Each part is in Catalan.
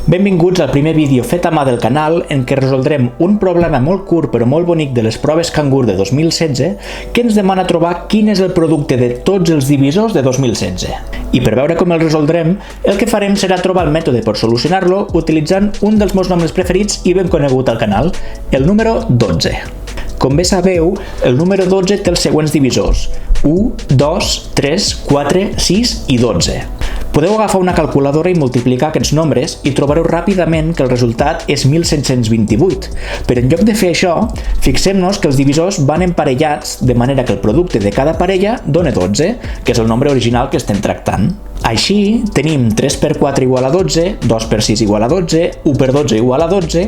Benvinguts al primer vídeo fet a mà del canal en què resoldrem un problema molt curt però molt bonic de les proves Cangur de 2016 que ens demana trobar quin és el producte de tots els divisors de 2016. I per veure com el resoldrem, el que farem serà trobar el mètode per solucionar-lo utilitzant un dels meus nombres preferits i ben conegut al canal, el número 12. Com bé sabeu, el número 12 té els següents divisors: 1, 2, 3, 4, 6 i 12. Podeu agafar una calculadora i multiplicar aquests nombres i trobareu ràpidament que el resultat és 1728. Però en lloc de fer això, fixem-nos que els divisors van emparellats de manera que el producte de cada parella dona 12, que és el nombre original que estem tractant. Així, tenim 3 per 4 igual a 12, 2 per 6 igual a 12, 1 per 12 igual a 12,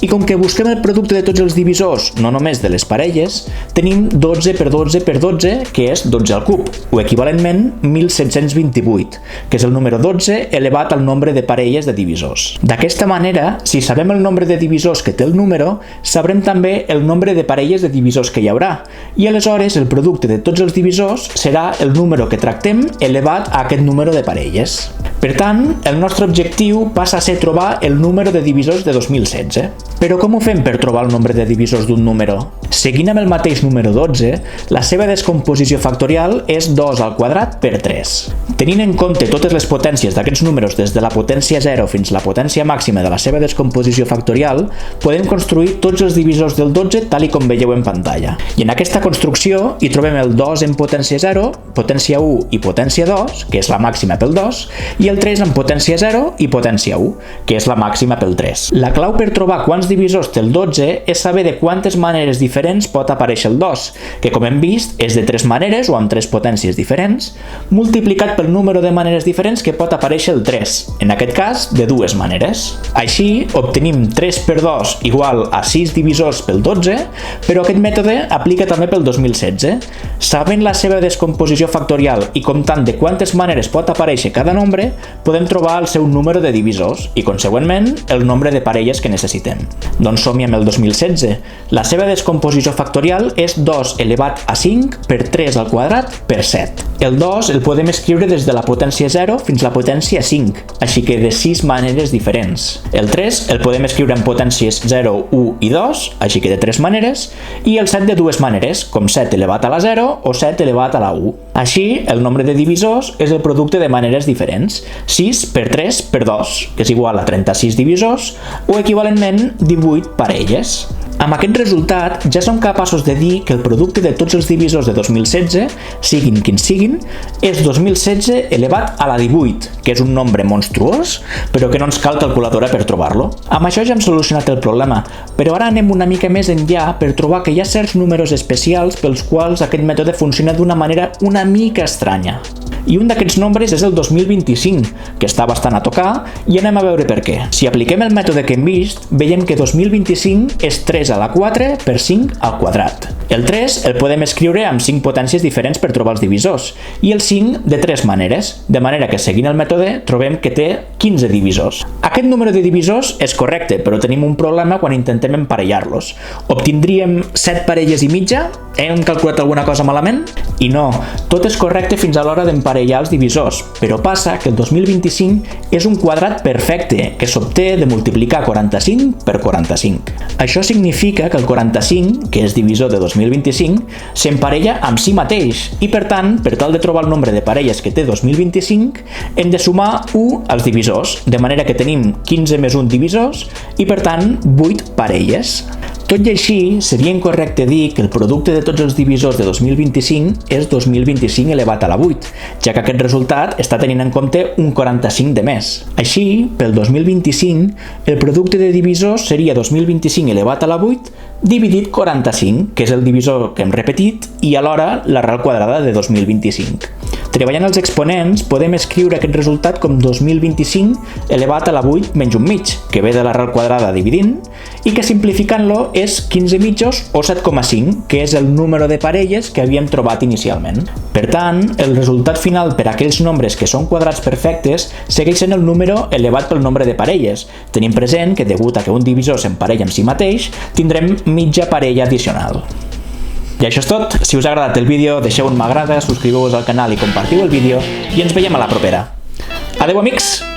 i com que busquem el producte de tots els divisors, no només de les parelles, tenim 12 per 12 per 12, que és 12 al cub, o equivalentment 1728, que és el número 12 elevat al nombre de parelles de divisors. D'aquesta manera, si sabem el nombre de divisors que té el número, sabrem també el nombre de parelles de divisors que hi haurà, i aleshores el producte de tots els divisors serà el número que tractem elevat a aquest número de parelles. Per tant, el nostre objectiu passa a ser trobar el número de divisors de 2016. Però com ho fem per trobar el nombre de divisors d'un número? Seguint amb el mateix número 12, la seva descomposició factorial és 2 al quadrat per 3. Tenint en compte totes les potències d'aquests números des de la potència 0 fins a la potència màxima de la seva descomposició factorial, podem construir tots els divisors del 12 tal i com veieu en pantalla. I en aquesta construcció hi trobem el 2 en potència 0, potència 1 i potència 2, que és la màxima pel 2, i el 3 en potència 0 i potència 1, que és la màxima pel 3. La clau per trobar quants divisors té el 12 és saber de quantes maneres diferents pot aparèixer el 2, que com hem vist és de 3 maneres o amb 3 potències diferents, multiplicat pel número de maneres diferents que pot aparèixer el 3, en aquest cas de 2 maneres. Així, obtenim 3 per 2 igual a 6 divisors pel 12, però aquest mètode aplica també pel 2016. Sabent la seva descomposició factorial i comptant de quantes maneres pot aparèixer cada nombre, podem trobar el seu número de divisors i, consegüentment, el nombre de parelles que necessitem. Doncs som-hi amb el 2016. La seva descomposició factorial és 2 elevat a 5 per 3 al quadrat per 7. El 2 el podem escriure des de la potència 0 fins a la potència 5, així que de 6 maneres diferents. El 3 el podem escriure en potències 0, 1 i 2, així que de 3 maneres, i el 7 de 2 maneres, com 7 elevat a la 0 o 7 elevat a la 1. Així, el nombre de divisors és el producte de maneres diferents, 6 per 3 per 2, que és igual a 36 divisors, o equivalentment 18 parelles. Amb aquest resultat ja som capaços de dir que el producte de tots els divisors de 2016, siguin quins siguin, és 2016 elevat a la 18, que és un nombre monstruós, però que no ens cal calculadora per trobar-lo. Amb això ja hem solucionat el problema, però ara anem una mica més enllà per trobar que hi ha certs números especials pels quals aquest mètode funciona d'una manera una mica estranya. I un d'aquests nombres és el 2025, que està bastant a tocar, i anem a veure per què. Si apliquem el mètode que hem vist, veiem que 2025 és 3 a la 4 per 5 al quadrat. El 3 el podem escriure amb 5 potències diferents per trobar els divisors, i el 5 de 3 maneres, de manera que seguint el mètode trobem que té 15 divisors. Aquest número de divisors és correcte, però tenim un problema quan intentem emparellar-los. Obtindríem 7 parelles i mitja? Hem calculat alguna cosa malament? I no, tot és correcte fins a l'hora d'emparellar els divisors, però passa que el 2025 és un quadrat perfecte que s'obté de multiplicar 45 per 45. Això significa que el 45, que és divisor de 2025, s'emparella amb si mateix i, per tant, per tal de trobar el nombre de parelles que té 2025, hem de sumar 1 als divisors, de manera que tenim 15 més 1 divisors i, per tant, 8 parelles. Tot i així, seria incorrecte dir que el producte de tots els divisors de 2025 és 2025 elevat a la 8, ja que aquest resultat està tenint en compte un 45 de més. Així, pel 2025, el producte de divisors seria 2025 elevat a la 8 dividit 45, que és el divisor que hem repetit, i alhora l'arrel quadrada de 2025. Treballant els exponents, podem escriure aquest resultat com 2025 elevat a la 8 menys un mig, que ve de l'arrel quadrada dividint, i que simplificant-lo és 15 mitjos o 7,5, que és el número de parelles que havíem trobat inicialment. Per tant, el resultat final per a aquells nombres que són quadrats perfectes segueix sent el número elevat pel nombre de parelles, tenint present que degut a que un divisor s'emparella amb si mateix, tindrem mitja parella addicional. I això és tot. Si us ha agradat el vídeo, deixeu un m'agrada, subscriveu-vos al canal i compartiu el vídeo i ens veiem a la propera. Adeu, amics!